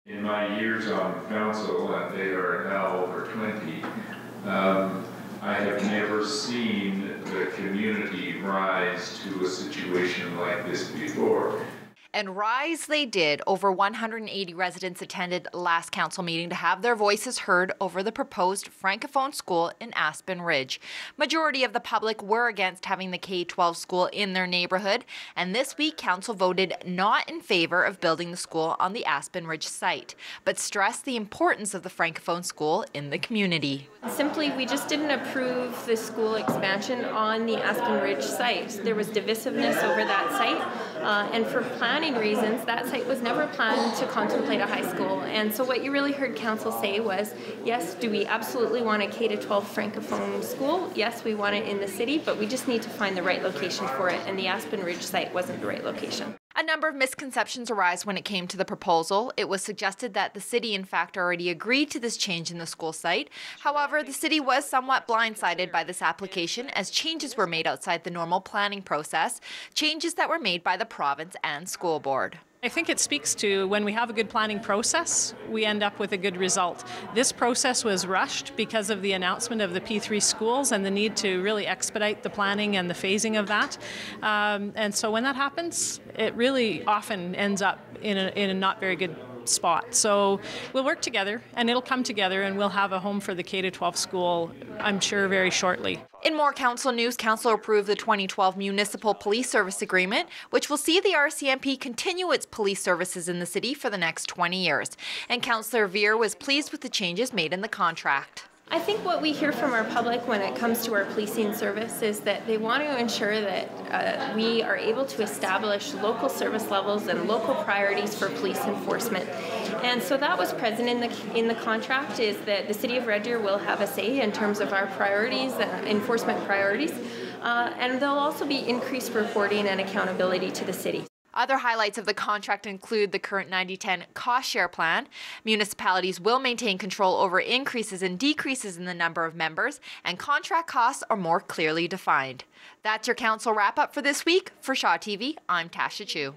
In my years on council, and they are now over 20, I have never seen the community rise to a situation like this before. And rise they did. Over 180 residents attended last council meeting to have their voices heard over the proposed Francophone School in Aspen Ridge. Majority of the public were against having the K-12 school in their neighborhood, and this week council voted not in favor of building the school on the Aspen Ridge site, but stressed the importance of the Francophone School in the community. Simply, we just didn't approve the school expansion on the Aspen Ridge site. There was divisiveness over that site, and for planning reasons, that site was never planned to contemplate a high school. And so what you really heard council say was, yes, do we absolutely want a K-12 Francophone school? Yes, we want it in the city, but we just need to find the right location for it, and the Aspen Ridge site wasn't the right location. A number of misconceptions arise when it came to the proposal. It was suggested that the city, in fact, already agreed to this change in the school site. However, the city was somewhat blindsided by this application as changes were made outside the normal planning process, changes that were made by the province and school board. I think it speaks to when we have a good planning process, we end up with a good result. This process was rushed because of the announcement of the P3 schools and the need to really expedite the planning and the phasing of that. And so when that happens, it really often ends up in a not very good spot. So we'll work together and it'll come together and we'll have a home for the K-12 school, I'm sure, very shortly. In more council news, council approved the 2012 Municipal Police Service Agreement, which will see the RCMP continue its police services in the city for the next 20 years. And Councillor Veer was pleased with the changes made in the contract. I think what we hear from our public when it comes to our policing service is that they want to ensure that we are able to establish local service levels and local priorities for police enforcement. And so that was present in the contract, is that the City of Red Deer will have a say in terms of our priorities, enforcement priorities, and there'll also be increased reporting and accountability to the city. Other highlights of the contract include the current 90-10 cost share plan. Municipalities will maintain control over increases and decreases in the number of members, and contract costs are more clearly defined. That's your council wrap-up for this week. For Shaw TV, I'm Tasha Chiu.